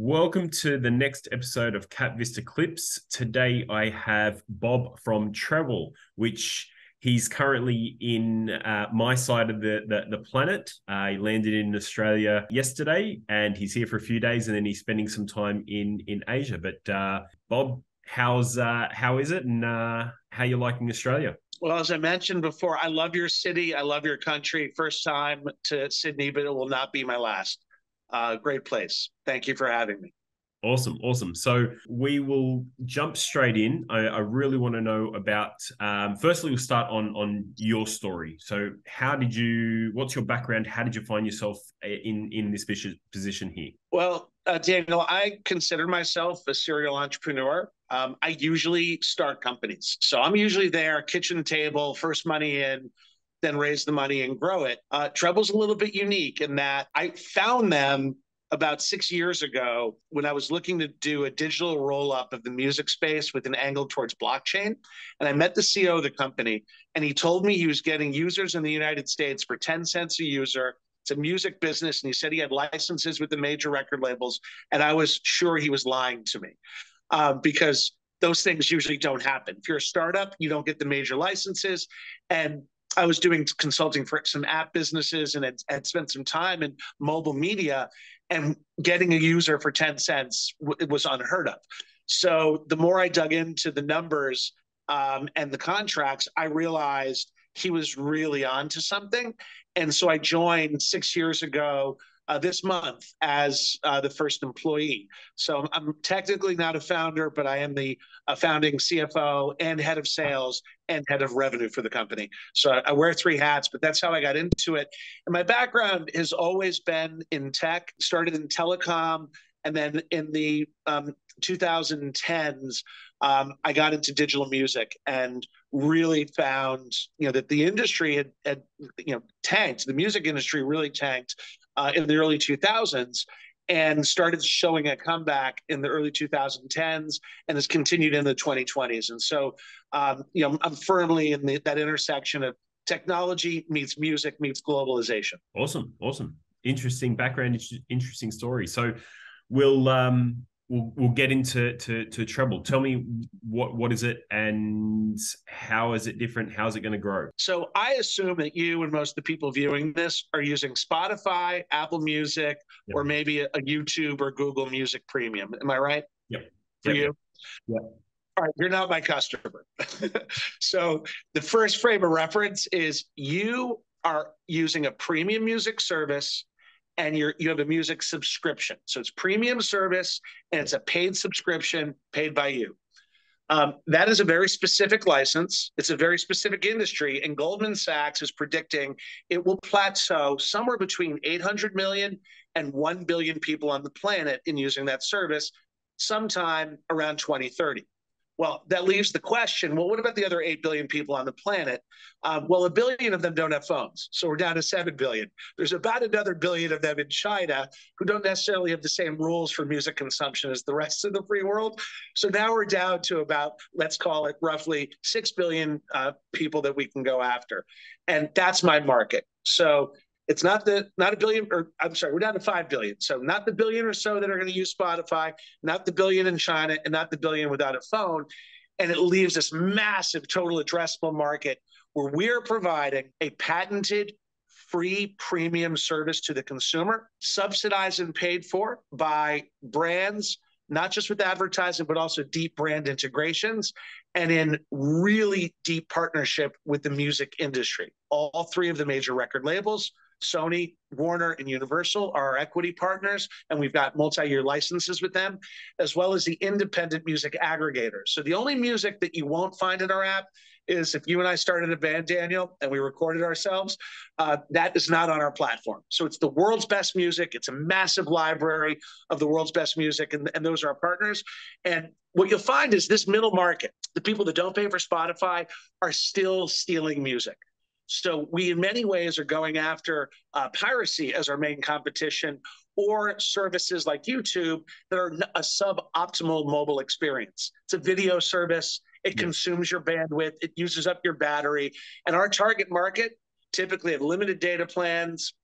Welcome to the next episode of KapVista Klips. Today I have Bob from Trebel, which he's currently in my side of the planet. He landed in Australia yesterday and he's here for a few days and then he's spending some time in Asia. But Bob, how is it and how you liking Australia? Well, as I mentioned before, I love your city. I love your country. First time to Sydney, but it will not be my last. Great place. Thank you for having me. Awesome. So we will jump straight in. I really want to know about, firstly, we'll start on your story. So what's your background? How did you find yourself in this position here? Well, Daniel, I consider myself a serial entrepreneur. I usually start companies. So I'm usually there, kitchen table, first money in, then raise the money and grow it. Trebel's a little bit unique in that I found them about 6 years ago when I was looking to do a digital roll-up of the music space with an angle towards blockchain. And I met the CEO of the company, and he told me he was getting users in the United States for 10 cents a user. It's a music business, and he said he had licenses with the major record labels, and I was sure he was lying to me because those things usually don't happen. If you're a startup, you don't get the major licenses, and I was doing consulting for some app businesses and had spent some time in mobile media, and getting a user for 10 cents was unheard of. So the more I dug into the numbers and the contracts, I realized he was really onto something. And so I joined 6 years ago this month as the first employee. So I'm technically not a founder, but I am the founding CFO and head of sales and head of revenue for the company. So I wear three hats, but that's how I got into it. And my background has always been in tech, started in telecom, and then in the 2010s, I got into digital music and really found, that the industry had tanked. The music industry really tanked in the early 2000s and started showing a comeback in the early 2010s and has continued in the 2020s. And so, I'm firmly in that intersection of technology meets music meets globalization. Awesome. Interesting background, interesting story. So we'll get into Trebel. Tell me what is it and how is it different? How's it going to grow? So I assume that you and most of the people viewing this are using Spotify, Apple Music, or maybe a YouTube or Google Music Premium. Am I right? Yep. For you? Yep. All right, you're not my customer. So the first frame of reference is you are using a premium music service and you have a music subscription. So it's premium service and it's a paid subscription paid by you. That is a very specific license. It's a very specific industry, and Goldman Sachs is predicting it will plateau somewhere between 800 million and 1 billion people on the planet in using that service sometime around 2030. Well, that leaves the question, well, what about the other 8 billion people on the planet? Well, 1 billion of them don't have phones. So we're down to 7 billion. There's about another billion of them in China who don't necessarily have the same rules for music consumption as the rest of the free world. So now we're down to about, let's call it roughly 6 billion people that we can go after. And that's my market. So it's not a billion, or I'm sorry, we're down to 5 billion. So not the billion or so that are going to use Spotify, not the billion in China, and not the billion without a phone. And it leaves this massive total addressable market where we're providing a patented free premium service to the consumer, subsidized and paid for by brands, not just with advertising, but also deep brand integrations and in really deep partnership with the music industry. All three of the major record labels, Sony, Warner, and Universal, are our equity partners, and we've got multi-year licenses with them, as well as the independent music aggregators. So the only music that you won't find in our app is if you and I started a band, Daniel, and we recorded ourselves, that is not on our platform. So it's the world's best music. It's a massive library of the world's best music, and those are our partners. And what you'll find is this middle market, the people that don't pay for Spotify, are still stealing music. So we, in many ways, are going after piracy as our main competition, or services like YouTube that are a suboptimal mobile experience. It's a video service. It consumes your bandwidth. It uses up your battery. And our target market typically have limited data plans,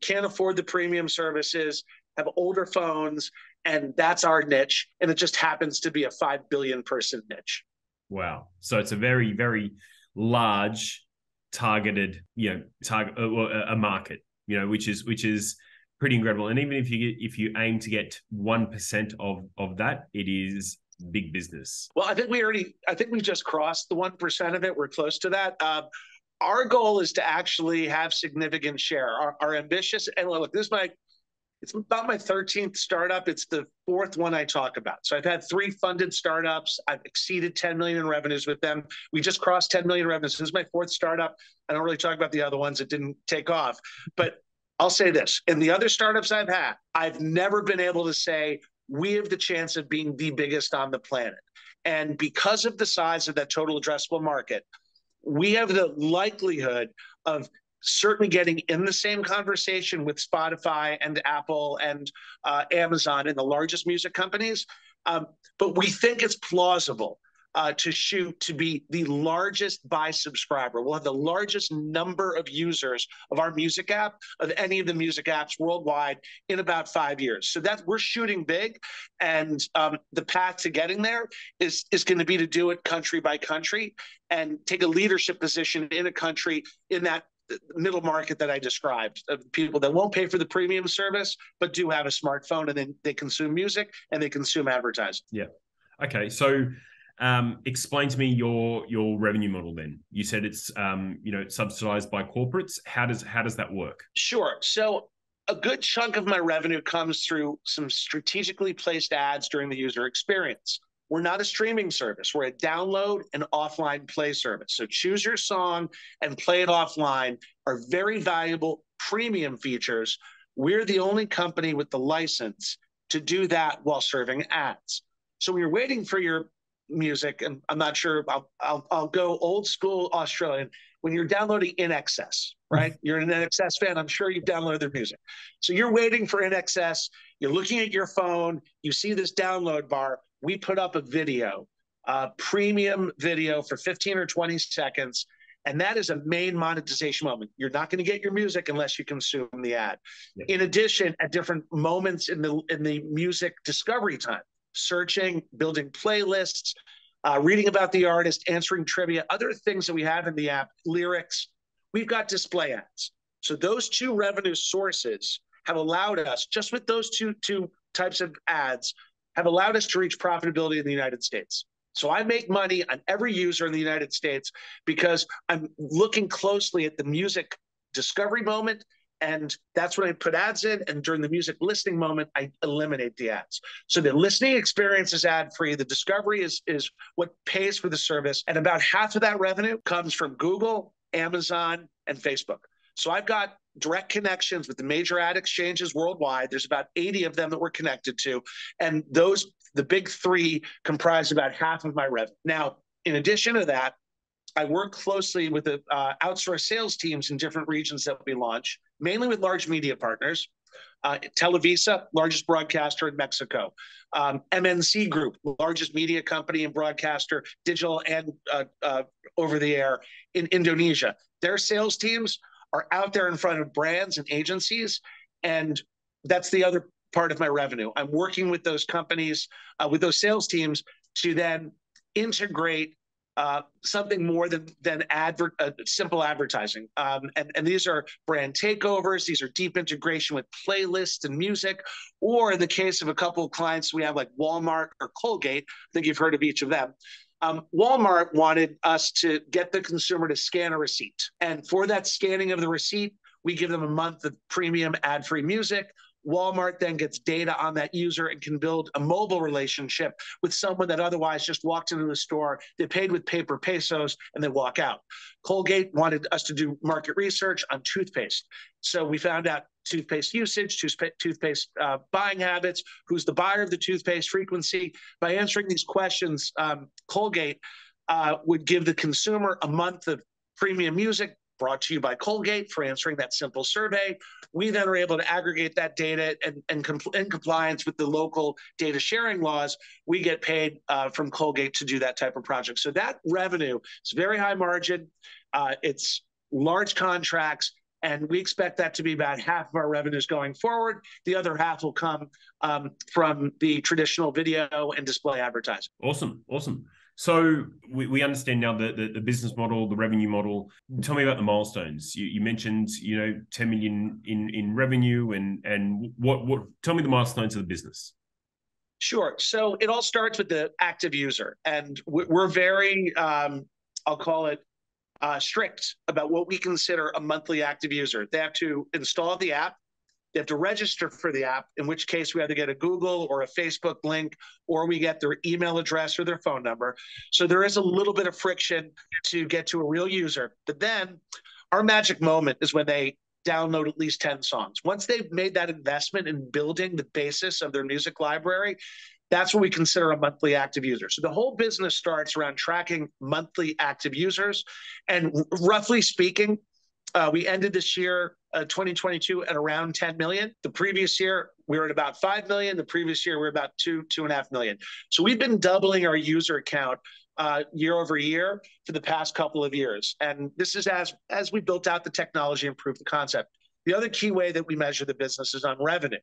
can't afford the premium services, have older phones, And that's our niche. And it just happens to be a 5 billion person niche. Wow. So it's a very, very large targeted, a market, which is pretty incredible. And even if you aim to get 1% of that, it is big business. Well, I think we just crossed the 1% of it. We're close to that. Our goal is to actually have significant share. Our ambitious, and look, it's about my 13th startup. It's the fourth one I talk about. So I've had 3 funded startups. I've exceeded 10 million in revenues with them. We just crossed 10 million revenues. This is my 4th startup. I don't really talk about the other ones that didn't take off. But I'll say this, in the other startups I've had, I've never been able to say, we have the chance of being the biggest on the planet. And because of the size of that total addressable market, we have the likelihood of certainly getting in the same conversation with Spotify and Apple and Amazon and the largest music companies. But we think it's plausible to shoot to be the largest by subscriber. We'll have the largest number of users of our music app of any of the music apps worldwide in about 5 years. So that we're shooting big, and the path to getting there is going to be to do it country by country and take a leadership position in a country in that middle market that I described, of people that won't pay for the premium service but do have a smartphone, and then they consume music and they consume advertising. Yeah. Okay. So explain to me your revenue model then. You said it's subsidized by corporates. How does that work? Sure. So a good chunk of my revenue comes through some strategically placed ads during the user experience. We're not a streaming service. We're a download and offline play service. So choose your song and play it offline are very valuable premium features. We're the only company with the license to do that while serving ads. So when you're waiting for your music, and I'm not sure, I'll go old school Australian, when you're downloading In Excess, right? You're an In Excess fan, I'm sure you've downloaded their music. So you're waiting for In Excess, you're looking at your phone, you see this download bar, we put up a video, premium video for 15 or 20 seconds, and that is a main monetization moment. You're not going to get your music unless you consume the ad. Yeah. In addition, at different moments in the music discovery time, searching, building playlists, reading about the artist, answering trivia, other things that we have in the app, lyrics, we've got display ads. So those 2 revenue sources have allowed us, just with those two types of ads, have allowed us to reach profitability in the United States. So I make money on every user in the United States because I'm looking closely at the music discovery moment, and that's when I put ads in, and during the music listening moment, I eliminate the ads. So the listening experience is ad-free. The discovery is what pays for the service, and about half of that revenue comes from Google, Amazon, and Facebook. So I've got direct connections with the major ad exchanges worldwide. There's about 80 of them that we're connected to. And the big 3 comprise about half of my revenue. Now, in addition to that, I work closely with the outsourced sales teams in different regions that we launch, mainly with large media partners. Televisa, largest broadcaster in Mexico. MNC Group, largest media company and broadcaster, digital and over the air in Indonesia. Their sales teams are out there in front of brands and agencies, and that's the other part of my revenue. I'm working with those companies, with those sales teams, to then integrate something more than simple advertising. And these are brand takeovers. These are deep integration with playlists and music. Or in the case of a couple of clients we have, like Walmart or Colgate, I think you've heard of each of them. Walmart wanted us to get the consumer to scan a receipt. And for that scanning of the receipt, we give them a month of premium ad-free music. Walmart then gets data on that user and can build a mobile relationship with someone that otherwise just walked into the store, they paid with paper pesos, and they walk out. Colgate wanted us to do market research on toothpaste. So we found out toothpaste usage, toothpaste buying habits, who's the buyer of the toothpaste, frequency. By answering these questions, Colgate would give the consumer a month of premium music, brought to you by Colgate, for answering that simple survey. We then are able to aggregate that data, and in compliance with the local data sharing laws, we get paid from Colgate to do that type of project. So that revenue is very high margin. It's large contracts. And we expect that to be about half of our revenues going forward. The other half will come from the traditional video and display advertising. Awesome. Awesome. So we understand now the business model, the revenue model. Tell me about the milestones. You mentioned, 10 million in revenue and what tell me the milestones of the business. Sure. So it all starts with the active user, and we're very, I'll call it, strict about what we consider a monthly active user. They have to install the app. They have to register for the app, in which case we either get a Google or a Facebook link, or we get their email address or their phone number. So there is a little bit of friction to get to a real user. But then our magic moment is when they download at least 10 songs. Once they've made that investment in building the basis of their music library, that's what we consider a monthly active user. So the whole business starts around tracking monthly active users. And roughly speaking, we ended this year, 2022, at around 10 million. The previous year, we were at about 5 million. The previous year, we were about 2.5 million. So we've been doubling our user count year over year for the past couple of years. And this is as we built out the technology and proved the concept. The other key way that we measure the business is on revenue.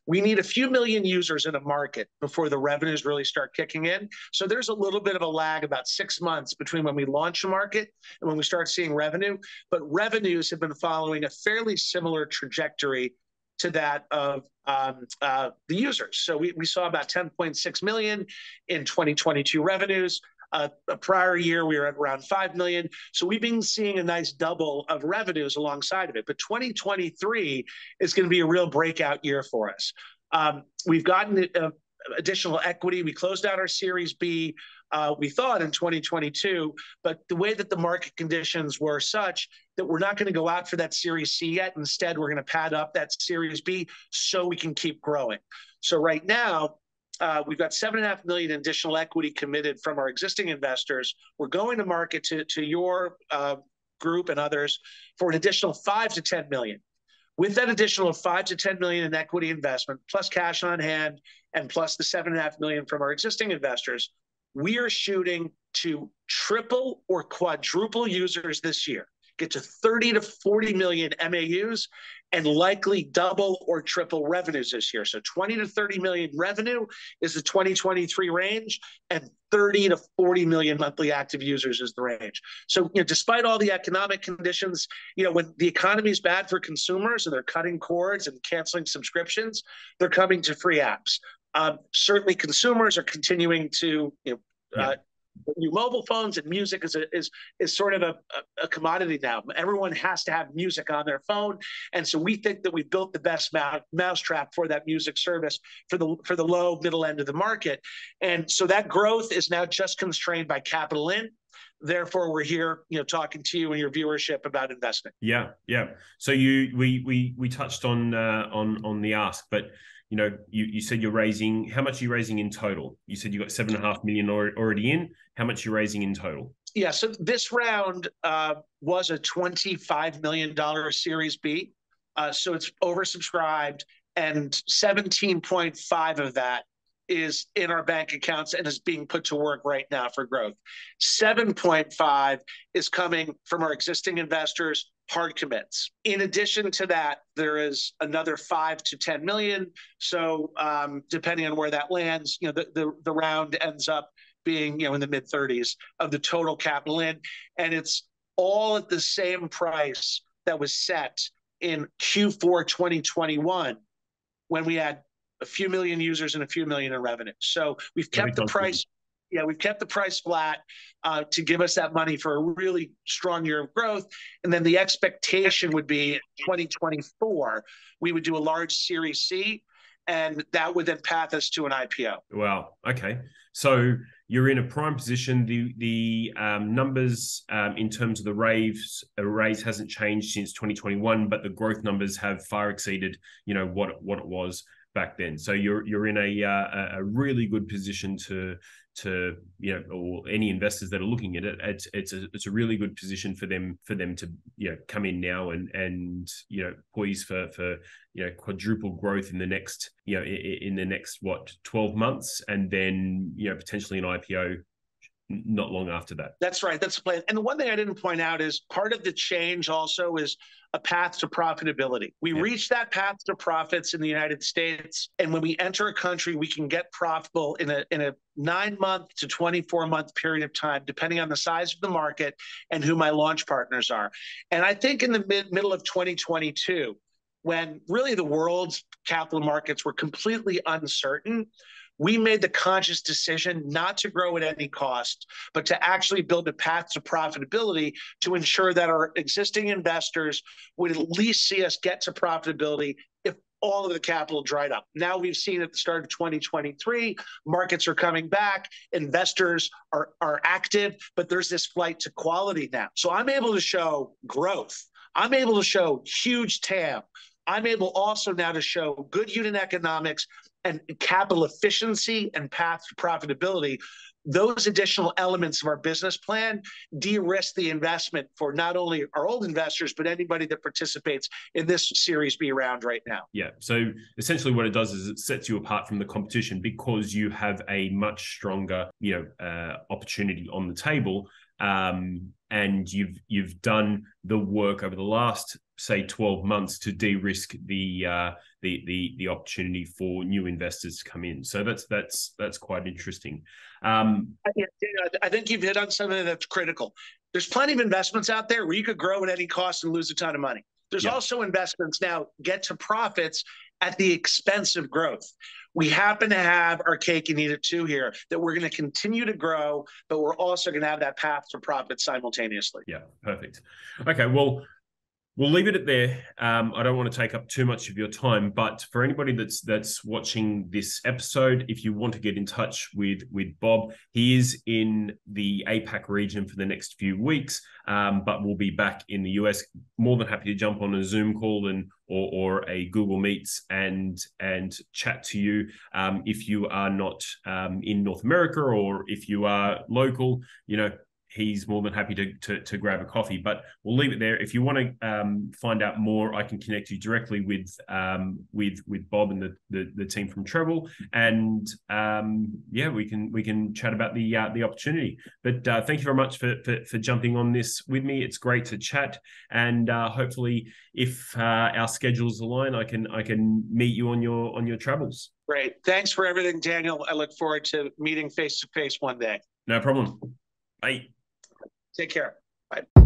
We need a few million users in a market before the revenues really start kicking in. So there's a little bit of a lag, about 6 months, between when we launch a market and when we start seeing revenue. But revenues have been following a fairly similar trajectory to that of the users. So we saw about 10.6 million in 2022 revenues. A prior year, we were at around 5 million. So we've been seeing a nice double of revenues alongside of it. But 2023 is going to be a real breakout year for us. We've gotten additional equity. We closed out our Series B, we thought, in 2022. But the way that the market conditions were such that we're not going to go out for that Series C yet. Instead, we're going to pad up that Series B so we can keep growing. So right now, we've got 7.5 million additional equity committed from our existing investors. We're going to market to your group and others for an additional 5 to 10 million. With that additional 5 to 10 million in equity investment, plus cash on hand, and plus the 7.5 million from our existing investors, we are shooting to triple or quadruple users this year, get to 30 to 40 million MAUs, and likely double or triple revenues this year. So 20 to 30 million revenue is the 2023 range, and 30 to 40 million monthly active users is the range. So, despite all the economic conditions, when the economy is bad for consumers and they're cutting cords and canceling subscriptions, they're coming to free apps. Certainly, consumers are continuing to, new mobile phones, and music is sort of a commodity now. Everyone has to have music on their phone, and so we think that we built the best mousetrap for that music service for the low middle end of the market, and so that growth is now just constrained by capital in. Therefore, we're here, talking to you and your viewership about investing. Yeah. So we touched on the ask, but you said you're raising. How much are you raising in total? You said you got 7.5 million already in. How much are you raising in total? Yeah. So this round was a $25 million Series B. So it's oversubscribed, and 17.5 of that is in our bank accounts and is being put to work right now for growth. 7.5 is coming from our existing investors, hard commits. In addition to that, there is another 5 to 10 million. So depending on where that lands, the round ends up being, in the mid 30s of the total capital in. And it's all at the same price that was set in Q4 2021 when we had a few million users and a few million in revenue. So we've kept the price. Yeah, we've kept the price flat to give us that money for a really strong year of growth. And then the expectation would be in 2024, we would do a large Series C, and that would then path us to an IPO. Wow. Okay. So you're in a prime position. The numbers in terms of the raise hasn't changed since 2021, but the growth numbers have far exceeded, what it was back then. So you're in a really good position to or any investors that are looking at it, it's a really good position for them to come in now and poised for quadruple growth in the next 12 months, and then potentially an IPO not long after that. That's right. That's the plan. And the one thing I didn't point out is part of the change also is a path to profitability. We reach that path to profits in the United States. And when we enter a country, we can get profitable in a 9-month to 24-month period of time, depending on the size of the market and who my launch partners are. And I think in the middle of 2022, when really the world's capital markets were completely uncertain, we made the conscious decision not to grow at any cost, but to actually build a path to profitability to ensure that our existing investors would at least see us get to profitability if all of the capital dried up. Now we've seen at the start of 2023, markets are coming back, investors are active, but there's this flight to quality now. So I'm able to show growth. I'm able to show huge TAM. I'm able also now to show good unit economics and capital efficiency and path to profitability. Those additional elements of our business plan de-risk the investment for not only our old investors, but anybody that participates in this Series B round right now. Yeah. So essentially what it does is it sets you apart from the competition because you have a much stronger, opportunity on the table. And you've done the work over the last, say, 12 months to de-risk the opportunity for new investors to come in. So that's quite interesting. I think you've hit on something that's critical. There's plenty of investments out there where you could grow at any cost and lose a ton of money. There's also investments now get to profits at the expense of growth. We happen to have our cake and eat it too here, that we're going to continue to grow, but we're also going to have that path to profit simultaneously. Yeah, perfect. Okay, well, we'll leave it at there. I don't want to take up too much of your time, but for anybody that's watching this episode, if you want to get in touch with Bob, he is in the APAC region for the next few weeks, but we'll be back in the US. More than happy to jump on a Zoom call or a Google Meets and chat to you. If you are not in North America or if you are local, he's more than happy to grab a coffee, but we'll leave it there. If you want to find out more, I can connect you directly with Bob and the team from Trebel, and we can chat about the opportunity. But thank you very much for jumping on this with me. It's great to chat, and hopefully, if our schedules align, I can meet you on your travels. Great, thanks for everything, Daniel. I look forward to meeting face to face one day. No problem. Bye. Take care. Bye.